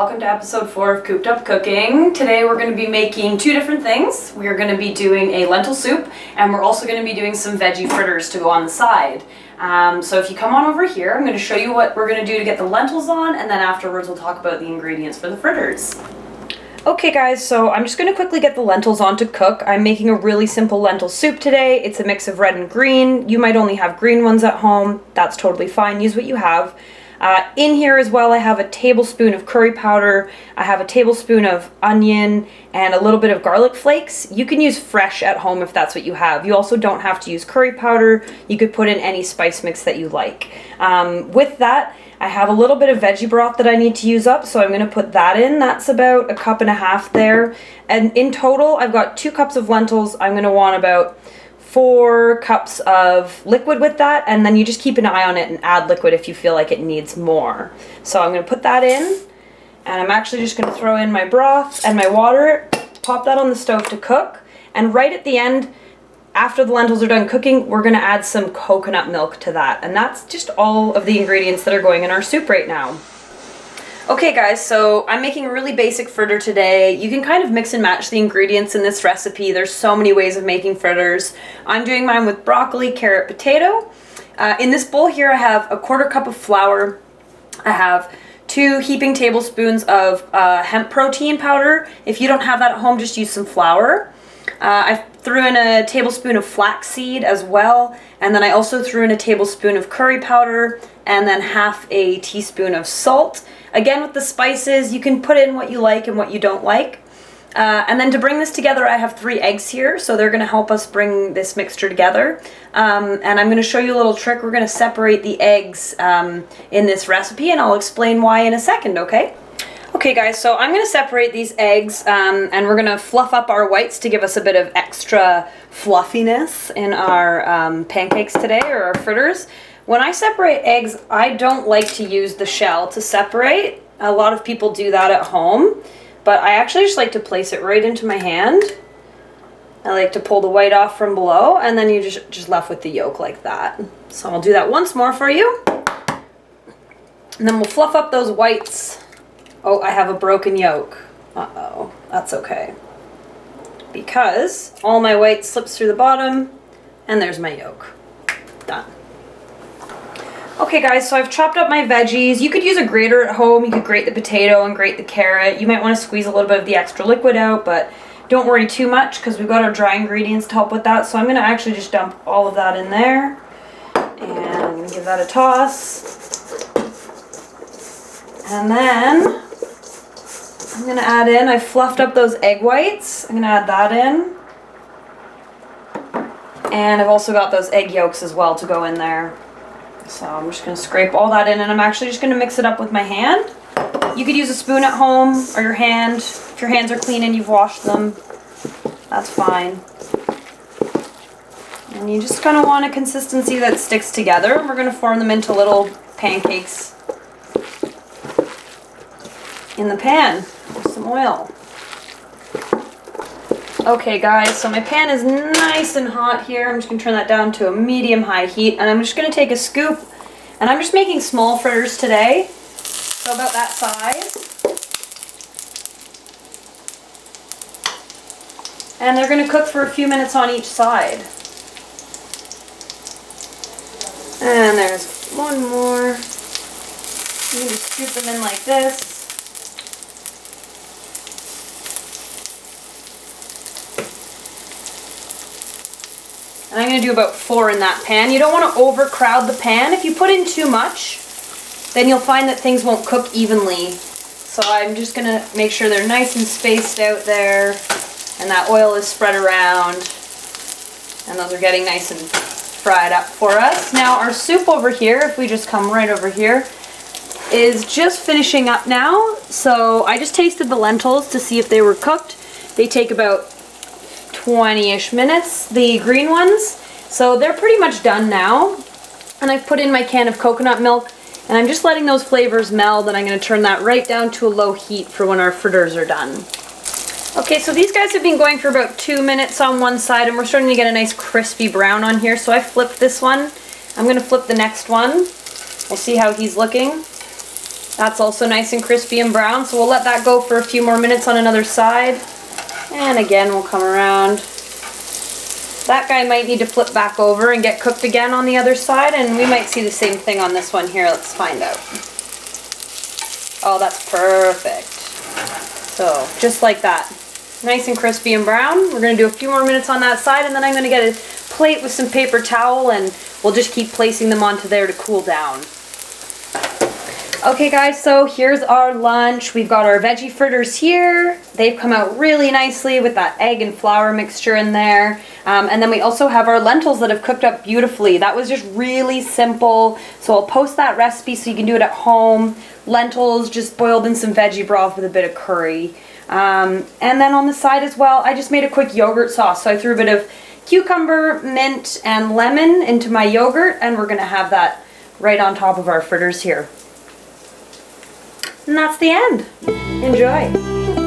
welcome to episode 4 of Cooped Up Cooking. Today we're going to be making two different things. We are going to be doing a lentil soup, and we're also going to be doing some veggie fritters to go on the side. So if you come on over here, I'm going to show you what we're going to do to get the lentils on, and then afterwards we'll talk about the ingredients for the fritters. Okay guys, so I'm just going to quickly get the lentils on to cook. I'm making a really simple lentil soup today. It's a mix of red and green. You might only have green ones at home. That's totally fine. Use what you have. In here as well, I have a tablespoon of curry powder, I have a tablespoon of onion, and a little bit of garlic flakes. You can use fresh at home if that's what you have. You also don't have to use curry powder. You could put in any spice mix that you like. With that, I have a little bit of veggie broth that I need to use up, so I'm going to put that in. That's about 1.5 cups there. And in total, I've got 2 cups of lentils. I'm going to want about 4 cups of liquid with that, and then you just keep an eye on it and add liquid if you feel like it needs more. So I'm going to put that in, and I'm actually just going to throw in my broth and my water, pop that on the stove to cook, and right at the end, after the lentils are done cooking, we're going to add some coconut milk to that, and that's just all of the ingredients that are going in our soup right now. Okay guys, so I'm making a really basic fritter today. You can kind of mix and match the ingredients in this recipe. There's so many ways of making fritters. I'm doing mine with broccoli, carrot, potato. In this bowl here I have 1/4 cup of flour. I have 2 heaping tablespoons of hemp protein powder. If you don't have that at home, just use some flour. I threw in a tablespoon of flax seed as well, and then I also threw in a tablespoon of curry powder and then 1/2 teaspoon of salt. Again, with the spices, you can put in what you like and what you don't like. And then to bring this together, I have 3 eggs here, so they're going to help us bring this mixture together. And I'm going to show you a little trick. We're going to separate the eggs in this recipe, and I'll explain why in a second, okay? Okay guys, so I'm going to separate these eggs, and we're going to fluff up our whites to give us a bit of extra fluffiness in our pancakes today, or our fritters. When I separate eggs, I don't like to use the shell to separate. A lot of people do that at home, but I actually just like to place it right into my hand. I like to pull the white off from below, and then you're just left with the yolk like that. So I'll do that once more for you. And then we'll fluff up those whites. Oh, I have a broken yolk. Uh-oh, that's okay. Because all my white slips through the bottom, and there's my yolk. Done. Okay guys, so I've chopped up my veggies. You could use a grater at home. You could grate the potato and grate the carrot. You might want to squeeze a little bit of the extra liquid out, but don't worry too much because we've got our dry ingredients to help with that. So I'm going to actually just dump all of that in there and give that a toss. And then I'm going to add in, I fluffed up those egg whites. I'm going to add that in. And I've also got those egg yolks as well to go in there. So I'm just going to scrape all that in, and I'm actually just going to mix it up with my hand. You could use a spoon at home or your hand. If your hands are clean and you've washed them, that's fine. And you just kind of want a consistency that sticks together, and we're going to form them into little pancakes in the pan with some oil. Okay guys, so my pan is nice and hot here. I'm just going to turn that down to a medium-high heat, and I'm just going to take a scoop, and I'm just making small fritters today, so about that size. And they're going to cook for a few minutes on each side. And there's one more. You can just scoop them in like this. And I'm going to do about 4 in that pan. You don't want to overcrowd the pan. If you put in too much, then you'll find that things won't cook evenly. So I'm just going to make sure they're nice and spaced out there, and that oil is spread around, and those are getting nice and fried up for us. Now our soup over here, if we just come right over here, is just finishing up now. So I just tasted the lentils to see if they were cooked. They take about 20-ish minutes, the green ones. So they're pretty much done now. And I've put in my can of coconut milk, and I'm just letting those flavors meld, and I'm going to turn that right down to a low heat for when our fritters are done. Okay, so these guys have been going for about 2 minutes on one side, and we're starting to get a nice crispy brown on here. So I flipped this one. I'm going to flip the next one. We'll see how he's looking. That's also nice and crispy and brown, so we'll let that go for a few more minutes on another side. And again, we'll come around. That guy might need to flip back over and get cooked again on the other side, and we might see the same thing on this one here. Let's find out. Oh, that's perfect. So, just like that. Nice and crispy and brown. We're going to do a few more minutes on that side, and then I'm going to get a plate with some paper towel, and we'll just keep placing them onto there to cool down. Okay guys, so here's our lunch. We've got our veggie fritters here. They've come out really nicely with that egg and flour mixture in there. And then we also have our lentils that have cooked up beautifully. That was just really simple. So I'll post that recipe so you can do it at home. Lentils just boiled in some veggie broth with a bit of curry. And then on the side as well, I just made a quick yogurt sauce. So I threw a bit of cucumber, mint, and lemon into my yogurt, and we're gonna have that right on top of our fritters here. And that's the end. Enjoy.